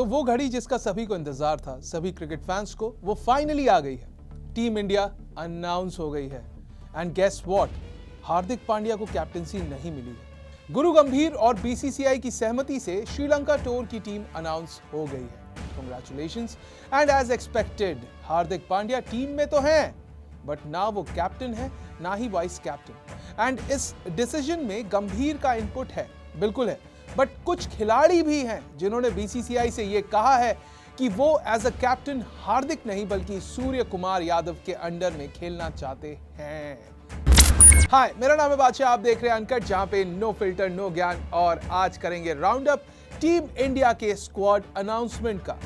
वो घड़ी जिसका सभी को इंतजार था, सभी क्रिकेट फैंस को, वो फाइनली आ गई है। टीम इंडिया अनाउंस हो गई है and guess what, Hardik Pandya को कैप्टेंसी नहीं मिली है। गुरु गंभीर और बीसीसीआई की सहमति से श्रीलंका टूर की टीम अनाउंस हो गई है। Congratulations. And as expected Hardik Pandya team में तो हैं, बट ना वो कैप्टन है ना ही वाइस कैप्टन। एंड इस डिसीजन में गंभीर का इनपुट है, बिल्कुल है, बट कुछ खिलाड़ी भी हैं जिन्होंने बीसीसीआई से यह कहा है कि वो एज अ कैप्टन हार्दिक नहीं बल्कि सूर्य कुमार यादव के अंडर में खेलना चाहते हैं। हाय, मेरा नाम है बादशाह, आप देख रहे हैं अनकट, जहां पे नो फिल्टर नो ज्ञान, और आज करेंगे राउंड अप टीम इंडिया के स्क्वाड अनाउंसमेंट का।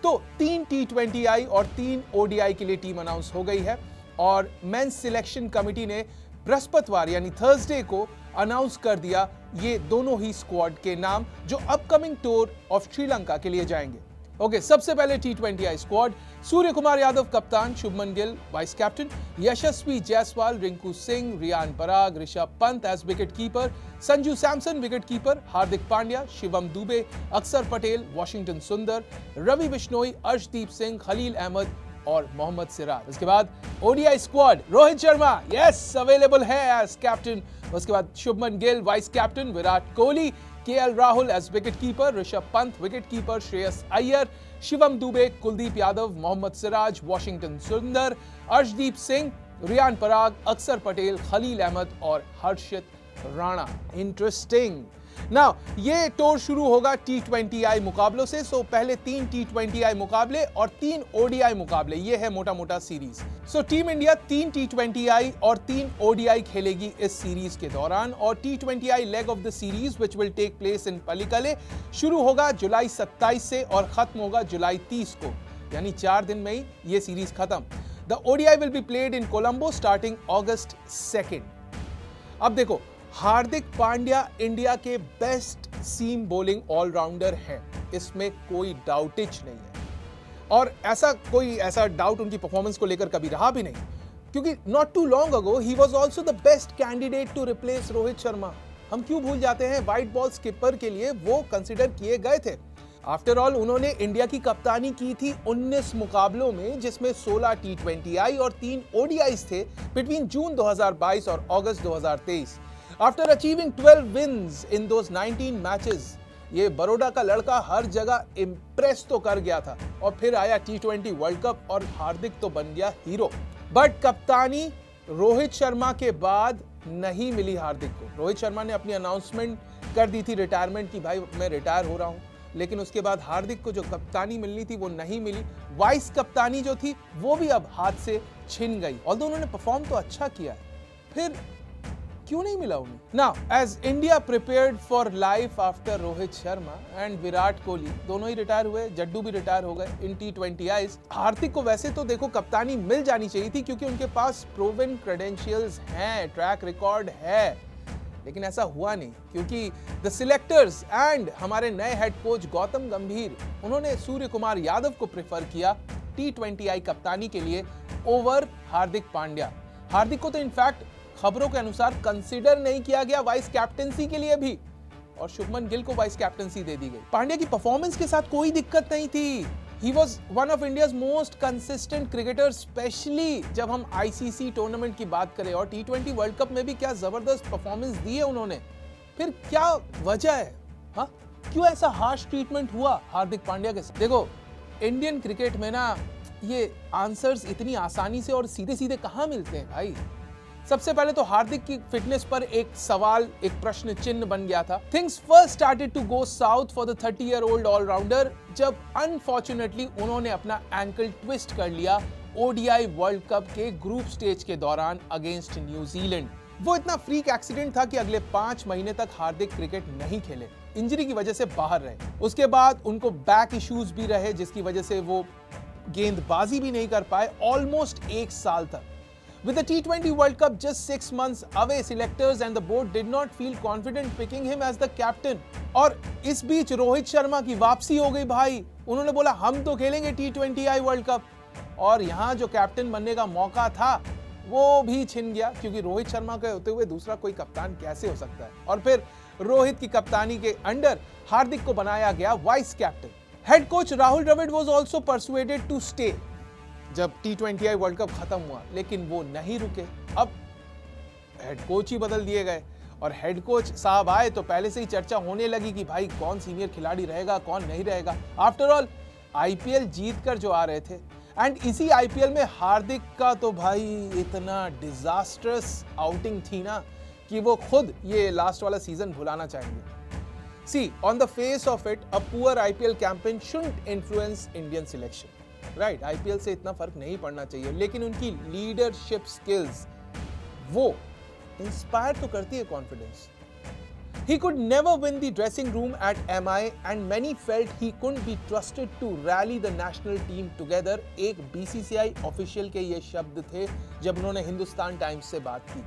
तो 3 T20I और 3 ODI के लिए टीम अनाउंस हो गई है और मेंस सिलेक्शन कमेटी ने बृहस्पतिवार यानी थर्सडे को अनाउंस कर दिया ये दोनों ही स्क्वाड के नाम जो अपकमिंग टूर ऑफ श्रीलंका के लिए जाएंगे। ओके, सबसे पहले T20I स्क्वाड। सूर्य कुमार यादव कप्तान, Shubman Gill vice captain, Yashasvi Jaiswal, Rinku Singh, Riyan Parag, Rishabh Pant as wicket keeper, Sanju Samson wicket keeper, Hardik Pandya, Shivam Dube, Axar Patel, Washington सुंदर, रवि बिश्नोई, अर्शदीप सिंह, खलील अहमद और मोहम्मद सिराज। उसके बाद ODI squad, Rohit Sharma yes available है एज कैप्टन। उसके बाद Shubman Gill vice captain, Virat Kohli, KL Rahul as wicket keeper, Rishabh Pant wicket keeper, Shreyas Iyer, Shivam Dube, Kuldeep Yadav, Mohammed Siraj, Washington Sundar, Arshdeep Singh, Riyan पराग, अक्षर पटेल, खलील अहमद और हर्षित राणा। इंटरेस्टिंग। नाउ ये टूर शुरू होगा T20I मुकाबलों से। सो पहले 3 T20I मुकाबले और 3 ODI मुकाबले, ये है मोटा मोटा series. So team India 3 T20I और 3 ODI खेलेगी इस सीरीज के दौरान, और T20I leg of the series which will take place in Pallekele शुरू होगा जुलाई 27 से और खत्म होगा जुलाई 30 को, यानी 4 दिन में ही ये सीरीज खत्म। The ODI will be played in Colombo starting August 2। अब देखो, हार्दिक पांड्या इंडिया के बेस्ट सीम बॉलिंग ऑलराउंडर हैं, इसमें कोई डाउटेज नहीं है, और ऐसा डाउट उनकी परफॉर्मेंस को लेकर कभी रहा भी नहीं, क्योंकि नॉट टू लॉन्ग अगो ही was also the best candidate to replace Rohit Sharma. हम क्यों भूल जाते हैं, वाइट बॉल स्किपर के लिए वो कंसिडर किए गए थे। आफ्टर ऑल उन्होंने इंडिया की कप्तानी की थी 19 मुकाबलों में, जिसमें 16 T20I और 3 ODIs थे बिटवीन जून 2022 और अगस्त 2023। After achieving 12 wins in those 19 matches, ये बड़ौदा का लड़का हर जगह इम्प्रेस तो कर गया था, और फिर आया T20 वर्ल्ड कप और हार्दिक तो बन गया हीरो। बट कप्तानी रोहित शर्मा के बाद नहीं मिली हार्दिक को। रोहित शर्मा ने अपनी अनाउंसमेंट कर दी थी रिटायरमेंट की, भाई मैं रिटायर हो रहा हूं, लेकिन उसके बाद हार्दिक को जो कप्तानी मिलनी थी वो नहीं मिली। वाइस कप्तानी जो थी वो भी अब हाथ से छिन गई, ऑल्दो उन्होंने परफॉर्म तो अच्छा किया है, फिर क्यों नहीं मिला उन्हें। Now as India prepared for life after Rohit Sharma and Virat Kohli, दोनों ही रिटायर हुए, जड्डू भी रिटायर हो गए इन T20Is। हार्दिक को वैसे तो देखो कप्तानी मिल जानी चाहिए थी, क्योंकि उनके पास प्रूवन क्रेडेंशियल्स हैं, ट्रैक रिकॉर्ड है, लेकिन ऐसा हुआ नहीं, क्योंकि द सिलेक्टर्स एंड हमारे नए हेड कोच गौतम गंभीर, उन्होंने सूर्य कुमार यादव को प्रेफर किया T20I कप्तानी के लिए ओवर हार्दिक पांड्या। हार्दिक को तो इनफैक्ट खबरों के अनुसार कंसीडर नहीं किया गया वाइस कैप्टेंसी के लिए भी, और शुभमन गिल को वाइस कैप्टेंसी दे दी गई। पांड्या की परफॉर्मेंस के साथ कोई दिक्कत नहीं थी। He was one of India's most consistent cricketer, specially जब हम ICC टूर्नामेंट की बात करें, और T20 वर्ल्ड कप में भी क्या जबरदस्त परफॉर्मेंस दी है उन्होंने। फिर क्या वजह है, हाँ क्यों ऐसा हार्श ट्रीटमेंट हुआ हार्दिक पांड्या के साथ। देखो, इंडियन क्रिकेट में ना ये आंसर्स इतनी आसानी से और सीधे सीधे कहां मिलते हैं भाई। सबसे पहले तो हार्दिक की फिटनेस पर एक सवाल, एक प्रश्न चिन्ह बन गया था। Things first started to go south for the 30-year-old allrounder, जब अनफॉर्चुनेटली उन्होंने अपना एंकल ट्विस्ट कर लिया ODI वर्ल्ड कप के ग्रुप स्टेज के दौरान अगेंस्ट न्यूजीलैंड। वो इतना फ्रीक एक्सीडेंट था कि अगले 5 महीने तक हार्दिक क्रिकेट नहीं खेले, इंजरी की वजह से बाहर रहे। उसके बाद उनको बैक इश्यूज भी रहे, जिसकी वजह से वो गेंदबाजी भी नहीं कर पाए ऑलमोस्ट 1 साल तक। With the T20 World Cup just 6 months away, selectors and the board did not feel confident picking him as the captain. और इस बीच रोहित शर्मा की वापसी हो गई भाई। उन्होंने बोला हम तो खेलेंगे T20I वर्ल्ड कप, और यहाँ जो कैप्टन बनने का मौका था वो भी छिन गया, क्योंकि रोहित शर्मा के होते हुए दूसरा कोई कप्तान कैसे हो सकता है। और फिर रोहित की कप्तानी के अंडर हार्दिक को बनाया गया vice captain. Head coach Rahul Dravid was also persuaded to stay जब T20I वर्ल्ड कप खत्म हुआ, लेकिन वो नहीं रुके। अब हेड कोच ही बदल दिए गए और हेड कोच साहब आए तो पहले से ही चर्चा होने लगी कि भाई कौन सीनियर खिलाड़ी रहेगा, कौन नहीं रहेगा। आफ्टर ऑल आईपीएल जीत कर जो आ रहे थे, एंड इसी आईपीएल में हार्दिक का तो भाई इतना डिजास्टर्स आउटिंग थी ना कि वो खुद ये लास्ट वाला सीजन भुलाना चाहेंगे। See, on the face of it, a poor IPL campaign shouldn't influence Indian selection. Right? IPL से इतना फर्क नहीं पड़ना चाहिए, लेकिन उनकी लीडरशिप स्किल्स वो इंस्पायर तो करती है confidence. He could never win the dressing room at MI and many felt he couldn't be trusted to rally the national team together. एक BCCI ऑफिशियल के ये शब्द थे जब उन्होंने हिंदुस्तान टाइम्स से बात की।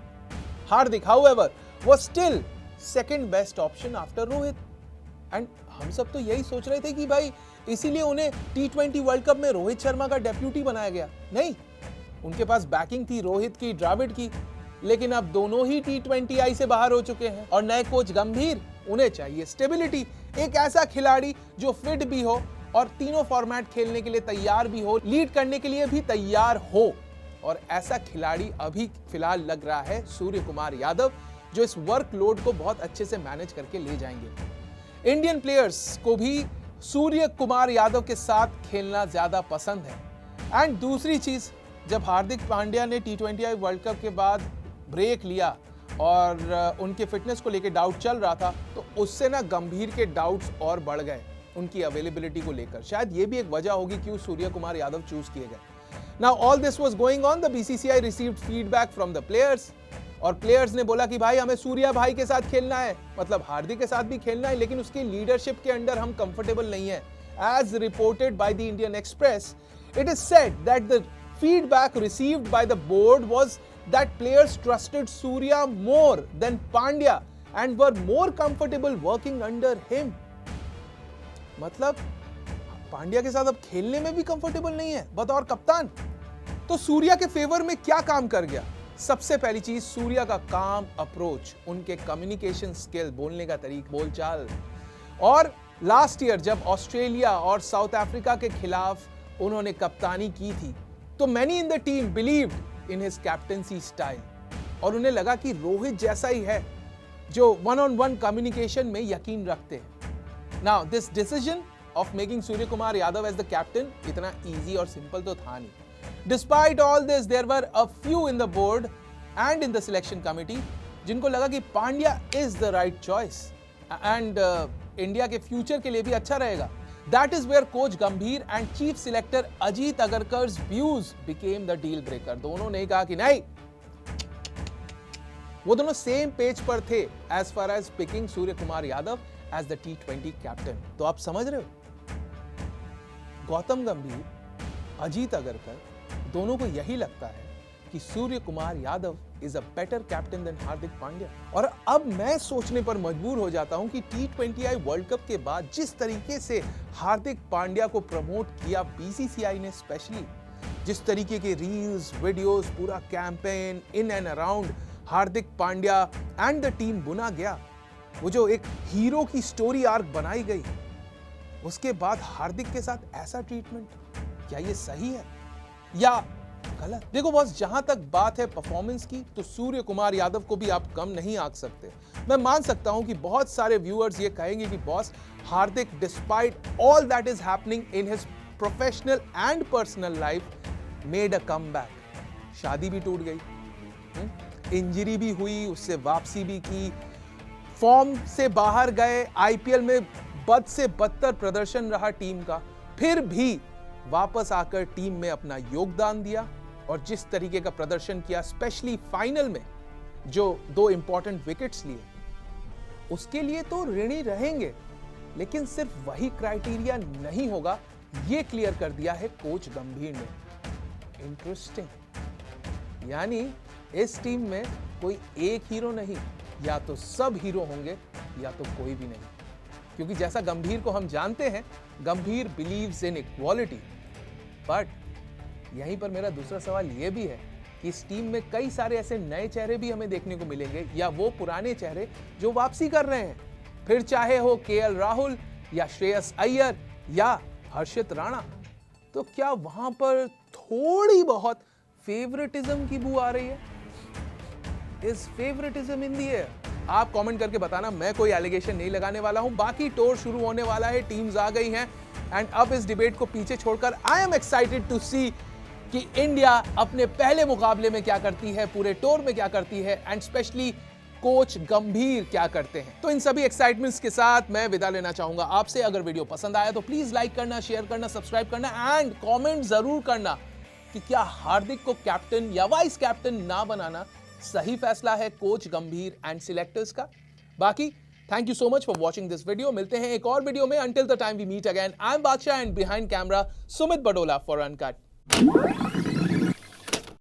हार्दिक, however, was still second best option after Rohit. And हम सब तो यही सोच रहे थे कि भाई इसीलिए उन्हें T20 वर्ल्ड कप में रोहित शर्मा का डेप्यूटी बनाया गया। नहीं, उनके पास बैकिंग थी रोहित की, द्रविड़ की, लेकिन अब दोनों ही T20I से बाहर हो चुके हैं और नए कोच गंभीर, उन्हें चाहिए स्टेबिलिटी, एक ऐसा खिलाड़ी जो फिट भी हो और तीनों फॉर्मेट खेलने के लिए तैयार भी हो, लीड करने के लिए भी तैयार हो। और ऐसा खिलाड़ी अभी फिलहाल लग रहा है सूर्य कुमार यादव, जो इस वर्कलोड को बहुत अच्छे से मैनेज करके ले जाएंगे। इंडियन प्लेयर्स को भी सूर्य कुमार यादव के साथ खेलना ज्यादा पसंद है। एंड दूसरी चीज, जब हार्दिक पांड्या ने T20I वर्ल्ड कप के बाद ब्रेक लिया और उनके फिटनेस को लेकर डाउट चल रहा था, तो उससे ना गंभीर के डाउट्स और बढ़ गए उनकी अवेलेबिलिटी को लेकर। शायद ये भी एक वजह होगी क्यों सूर्य कुमार यादव चूज किए गए। Now all this was going on, the BCCI received feedback from the players, और प्लेयर्स ने बोला कि भाई हमें सूर्या भाई के साथ खेलना है, मतलब हार्दिक के साथ भी खेलना है, लेकिन उसकी लीडरशिप के अंडर हम कंफर्टेबल नहीं है। As reported by the Indian Express, it is said that the feedback received by the board was that players trusted Surya more than Pandya and were more comfortable working under him. मतलब पांड्या के साथ अब खेलने में भी कंफर्टेबल नहीं है बतौर कप्तान। तो सूर्या के फेवर में क्या काम कर गया? सबसे पहली चीज, सूर्या का काम अप्रोच, उनके कम्युनिकेशन स्किल, बोलने का तरीका, बोलचाल। और लास्ट ईयर जब ऑस्ट्रेलिया और साउथ अफ्रीका के खिलाफ उन्होंने कप्तानी की थी, तो many in the team believed in his captaincy style, और उन्हें लगा कि रोहित जैसा ही है जो वन ऑन वन कम्युनिकेशन में यकीन रखते हैं। Now this decision of making Surya Kumar Yadav as the captain इतना इजी और सिंपल तो था नहीं। Despite all this, there were a few in the board and in the selection committee जिनको लगा कि Pandya is the right choice and India के future के लिए भी अच्छा रहेगा। That is where coach गंभीर and chief selector Ajit अगरकर's views became the deal breaker। दोनों ने कहा कि नहीं, वो दोनों सेम पेज पर थे as far as picking Surya Kumar Yadav as the T20 captain। तो आप समझ रहे हो, गौतम गंभीर, अजीत अगरकर, दोनों को यही लगता है कि Surya Kumar Yadav is a better captain than Hardik Pandya. और अब मैं सोचने पर मजबूर हो जाता हूं कि T20I वर्ल्ड कप के बाद जिस तरीके से हार्दिक पांड्या को प्रमोट किया BCCI ने, स्पेशली जिस तरीके के रील्स, वीडियोस, पूरा campaign in and around Hardik Pandya and the team बुना गया, वो जो एक हीरो की स्टोरी आर्क बनाई गई, उसके बाद हार्दिक के साथ ऐसा ट्रीटमेंट, क्या ये सही है या गलत? देखो बॉस, जहां तक बात है परफॉर्मेंस की, तो सूर्य कुमार यादव को भी आप कम नहीं आंक सकते। मैं मान सकता हूं कि बहुत सारे व्यूअर्स ये कहेंगे कि boss, Hardik despite all that is happening in his professional and personal life made a comeback. शादी भी टूट गई, इंजरी भी हुई, उससे वापसी भी की, फॉर्म से बाहर गए, आईपीएल में बद से बदतर प्रदर्शन रहा टीम का, फिर भी वापस आकर टीम में अपना योगदान दिया और जिस तरीके का प्रदर्शन किया, स्पेशली फाइनल में जो 2 इंपॉर्टेंट विकेट्स लिए, उसके लिए तो ऋणी रहेंगे, लेकिन सिर्फ वही क्राइटेरिया नहीं होगा, ये क्लियर कर दिया है कोच गंभीर ने। इंटरेस्टिंग, यानी इस टीम में कोई एक हीरो नहीं, या तो सब हीरो होंगे या तो कोई भी नहीं। क्योंकि जैसा गंभीर को हम जानते हैं, गंभीर बिलीव्स इन इक्वालिटी। बट यहीं पर मेरा दूसरा सवाल यह भी है कि इस टीम में कई सारे ऐसे नए चेहरे भी हमें देखने को मिलेंगे, या वो पुराने चेहरे जो वापसी कर रहे हैं, फिर चाहे हो केएल राहुल या श्रेयस अय्यर या हर्षित राणा, तो क्या वहां पर थोड़ी बहुत फेवरेटिज्म की बू आ रही है? Is favouritism in the air? आप कमेंट करके बताना, मैं कोई एलिगेशन नहीं लगाने वाला हूं। बाकी टूर शुरू होने वाला है, टीम्स आ गई हैं, एंड अब इस डिबेट को पीछे छोड़कर आई एम एक्साइटेड टू सी कि इंडिया अपने पहले मुकाबले में क्या करती है, पूरे टूर में क्या करती है, एंड स्पेशली कोच गंभीर क्या करते हैं। तो इन सभी एक्साइटमेंट्स के साथ मैं विदा लेना चाहूंगा आपसे। अगर वीडियो पसंद आया तो प्लीज लाइक करना, शेयर करना, सब्सक्राइब करना एंड कमेंट जरूर करना कि क्या हार्दिक को कैप्टन या वाइस कैप्टन ना बनाना सही फैसला है कोच गंभीर एंड सिलेक्टर्स का। बाकी thank you so much for watching this video. मिलते हैं एक और वीडियो में। Until the time we meet again, I am Badshah and behind camera Sumit Badola for uncut.